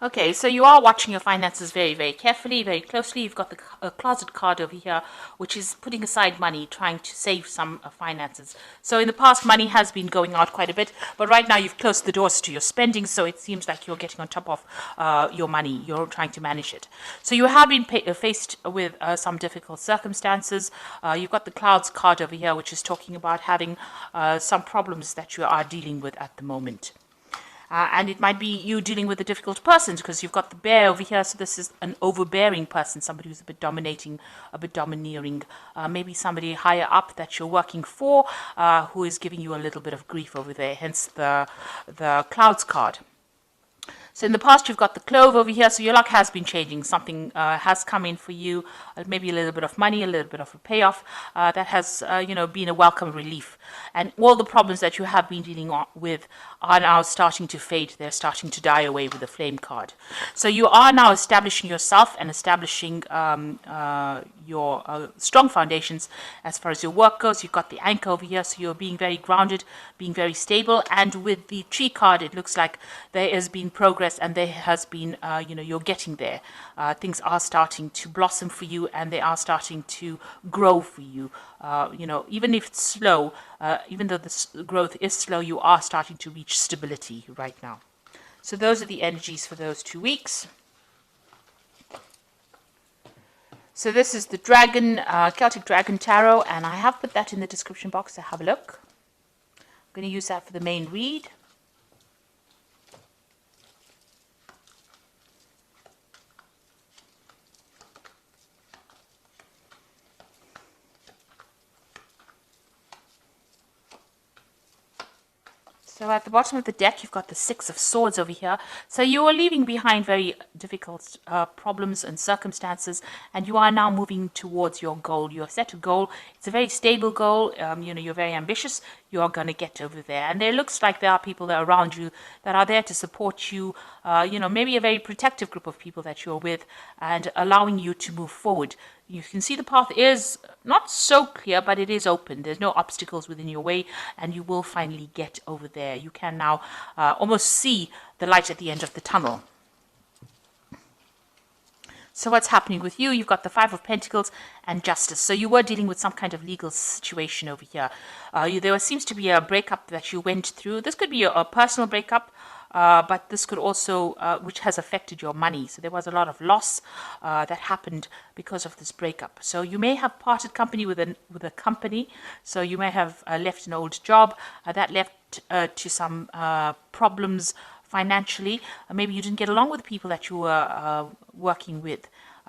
Okay, so you are watching your finances very, very carefully, very closely. You've got the closet card over here, which is putting aside money, trying to save some finances. So in the past, money has been going out quite a bit, but right now you've closed the doors to your spending, so it seems like you're getting on top of your money. You're trying to manage it. So you have been faced with some difficult circumstances. You've got the clouds card over here, which is talking about having some problems that you are dealing with at the moment. And it might be you dealing with a difficult person because you've got the bear over here. So this is an overbearing person, somebody who's a bit dominating, a bit domineering. Maybe somebody higher up that you're working for who is giving you a little bit of grief over there, hence the clouds card. So in the past, you've got the clove over here. So your luck has been changing. Something has come in for you, maybe a little bit of money, a little bit of a payoff that has, been a welcome relief. And all the problems that you have been dealing with are now starting to fade. They're starting to die away with the flame card. So you are now establishing yourself and establishing your strong foundations as far as your work goes. You've got the anchor over here, so you're being very grounded, being very stable. And with the tree card, it looks like there has been progress and there has been, you're getting there. Things are starting to blossom for you and they are starting to grow for you. Even if it's slow, even though the growth is slow, you are starting to reach stability right now. So those are the energies for those 2 weeks. So this is the Dragon, Celtic Dragon Tarot, and I have put that in the description box, so have a look. I'm going to use that for the main read. So at the bottom of the deck, you've got the Six of Swords over here. So you are leaving behind very difficult problems and circumstances, and you are now moving towards your goal. You have set a goal. It's a very stable goal. You're very ambitious. You are going to get over there. And it looks like there are people that are around you that are there to support you, maybe a very protective group of people that you're with and allowing you to move forward. You can see the path is not so clear, but it is open. There's no obstacles within your way, and you will finally get over there. You can now almost see the light at the end of the tunnel. So what's happening with you? You've got the Five of Pentacles and Justice. So you were dealing with some kind of legal situation over here. There seems to be a breakup that you went through. This could be a personal breakup. But this could also, which has affected your money. So there was a lot of loss that happened because of this breakup. So you may have parted company with a company. So you may have left an old job that left to some problems financially. Maybe you didn't get along with the people that you were working with.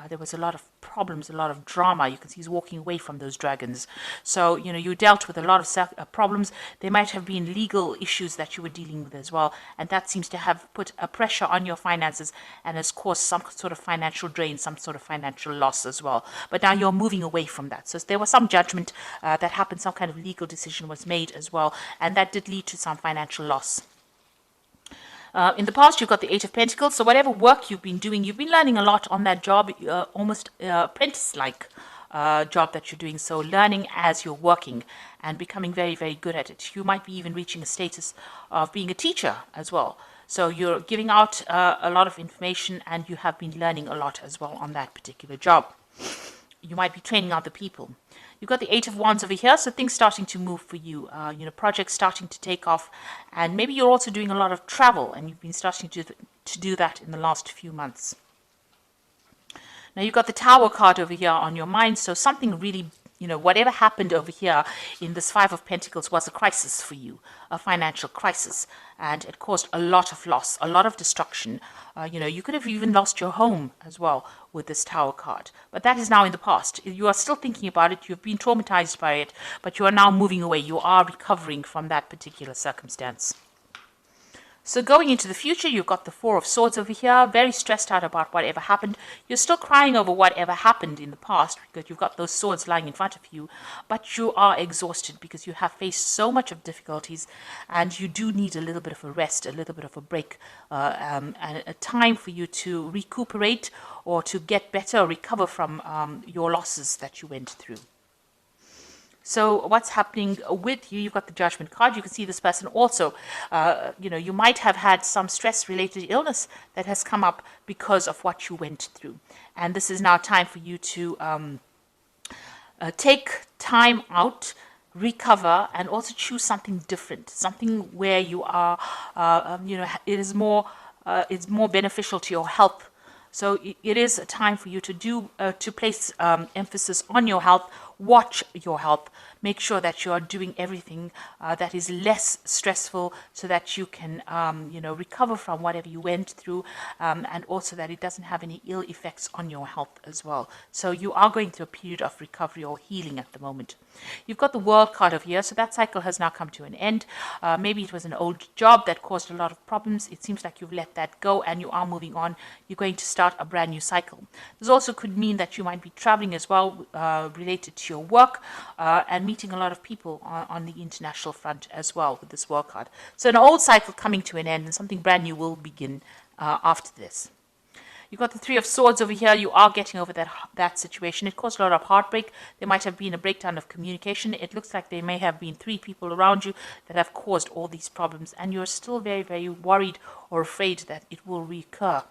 There was a lot of problems, a lot of drama. You can see he's walking away from those dragons. So, you dealt with a lot of problems. There might have been legal issues that you were dealing with as well. And that seems to have put a pressure on your finances and has caused some sort of financial drain, some sort of financial loss as well. But now you're moving away from that. So there was some judgment that happened, some kind of legal decision was made as well. And that did lead to some financial loss. In the past, you've got the Eight of Pentacles. So whatever work you've been doing, you've been learning a lot on that job, almost apprentice-like job that you're doing. So learning as you're working and becoming very, very good at it. You might be even reaching a status of being a teacher as well. So you're giving out a lot of information and you have been learning a lot as well on that particular job. You might be training other people. You've got the Eight of Wands over here, so things starting to move for you. Projects starting to take off, and maybe you're also doing a lot of travel, and you've been starting to do that in the last few months. Now you've got the Tower card over here on your mind, so something really, whatever happened over here in this Five of Pentacles was a crisis for you, a financial crisis, and it caused a lot of loss, a lot of destruction. You could have even lost your home as well with this Tower card, but that is now in the past. You are still thinking about it, you've been traumatized by it, but you are now moving away. You are recovering from that particular circumstance. So going into the future, you've got the Four of Swords over here, very stressed out about whatever happened. You're still crying over whatever happened in the past because you've got those swords lying in front of you, but you are exhausted because you have faced so much of difficulties and you do need a little bit of a rest, a little bit of a break, and a time for you to recuperate or to get better or recover from your losses that you went through. So what's happening with you? You've got the Judgment card. You can see this person also, you might have had some stress-related illness that has come up because of what you went through. And this is now time for you to take time out, recover, and also choose something different, something where you are, it's more beneficial to your health. So it is a time for you to place emphasis on your health, watch your health, make sure that you are doing everything that is less stressful so that you can, recover from whatever you went through, and also that it doesn't have any ill effects on your health as well. So you are going through a period of recovery or healing at the moment. You've got the World card over here, so that cycle has now come to an end. Maybe it was an old job that caused a lot of problems. It seems like you've let that go and you are moving on. You're going to start a brand new cycle. This also could mean that you might be traveling as well, related to your work, and meeting a lot of people on the international front as well with this World card. So an old cycle coming to an end and something brand new will begin after this. You've got the Three of Swords over here. You are getting over that situation. It caused a lot of heartbreak. There might have been a breakdown of communication. It looks like there may have been 3 people around you that have caused all these problems, and you're still very, very worried or afraid that it will recur.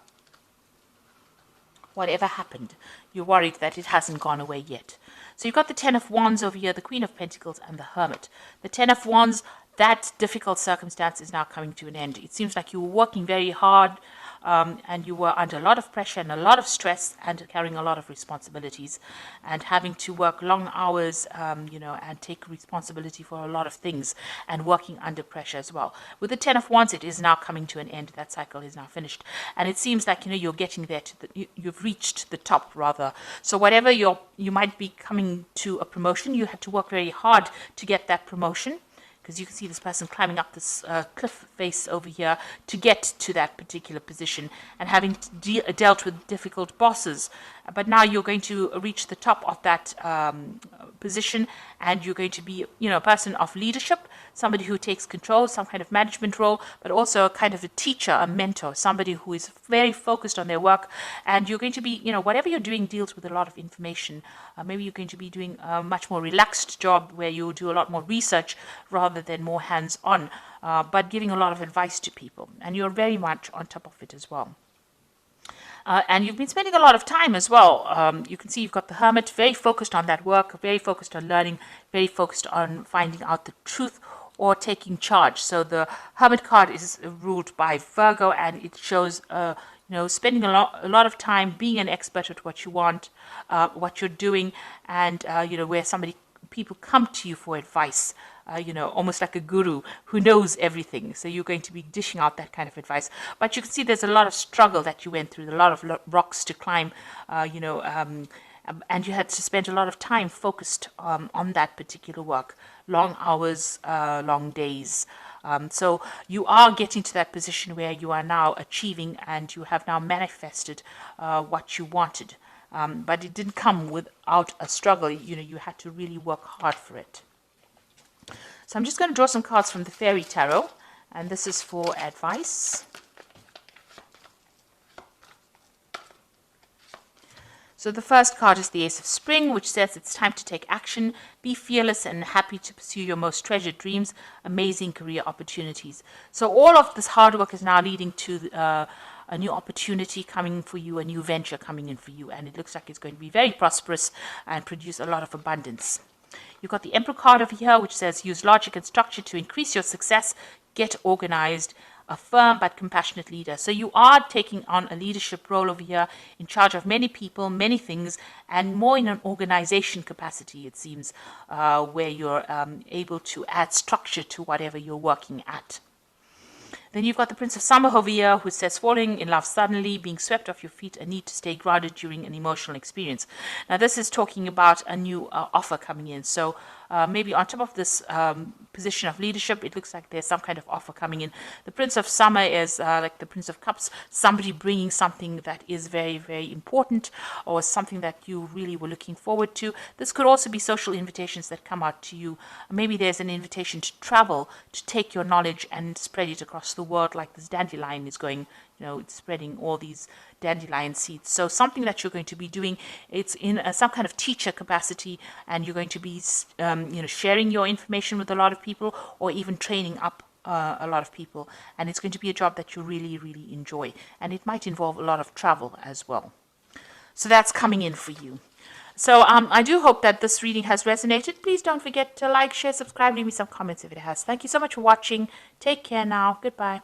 Whatever happened, you're worried that it hasn't gone away yet. So you've got the Ten of Wands over here, the Queen of Pentacles, and the Hermit. The Ten of Wands, that difficult circumstance is now coming to an end. It seems like you were working very hard, and you were under a lot of pressure and a lot of stress and carrying a lot of responsibilities and having to work long hours, and take responsibility for a lot of things and working under pressure as well. With the Ten of Wands, it is now coming to an end. That cycle is now finished. And it seems like, you're getting there you've reached the top rather. So whatever you might be coming to a promotion, you had to work very hard to get that promotion, because you can see this person climbing up this cliff face over here to get to that particular position and having dealt with difficult bosses. But now you're going to reach the top of that position, and you're going to be, a person of leadership, somebody who takes control, some kind of management role, but also a kind of a teacher, a mentor, somebody who is very focused on their work. And you're going to be, whatever you're doing deals with a lot of information. Maybe you're going to be doing a much more relaxed job where you do a lot more research rather than more hands-on, but giving a lot of advice to people. And you're very much on top of it as well. And you've been spending a lot of time as well. You can see you've got the Hermit, very focused on that work, very focused on learning, very focused on finding out the truth or taking charge. So the Hermit card is ruled by Virgo, and it shows spending a lot of time being an expert at what you want, what you're doing, and where people come to you for advice. Almost like a guru who knows everything. So you're going to be dishing out that kind of advice. But you can see there's a lot of struggle that you went through, a lot of rocks to climb, and you had to spend a lot of time focused on that particular work. Long hours, long days. So you are getting to that position where you are now achieving and you have now manifested what you wanted. But it didn't come without a struggle. You had to really work hard for it. So I'm just going to draw some cards from the Fairy Tarot, and this is for advice. So the first card is the Ace of Spring, which says it's time to take action, be fearless and happy to pursue your most treasured dreams, amazing career opportunities. So all of this hard work is now leading to a new opportunity coming for you, a new venture coming in for you, and it looks like it's going to be very prosperous and produce a lot of abundance. You've got the Emperor card over here, which says use logic and structure to increase your success, get organized, a firm but compassionate leader. So you are taking on a leadership role over here, in charge of many people, many things, and more in an organization capacity, it seems, where you're able to add structure to whatever you're working at. Then you've got the Prince of Summer over here, who says falling in love suddenly, being swept off your feet, a need to stay grounded during an emotional experience. Now this is talking about a new offer coming in. So maybe on top of this position of leadership, it looks like there's some kind of offer coming in. The Prince of Summer is like the Prince of Cups, somebody bringing something that is very, very important or something that you really were looking forward to. This could also be social invitations that come out to you. Maybe there's an invitation to travel, to take your knowledge and spread it across the world, like this dandelion is going, it's spreading all these dandelion seeds. So something that you're going to be doing, it's in some kind of teacher capacity, and you're going to be sharing your information with a lot of people, or even training up a lot of people. And it's going to be a job that you really, really enjoy. And it might involve a lot of travel as well. So that's coming in for you. So I do hope that this reading has resonated. Please don't forget to like, share, subscribe, leave me some comments if it has. Thank you so much for watching. Take care now. Goodbye.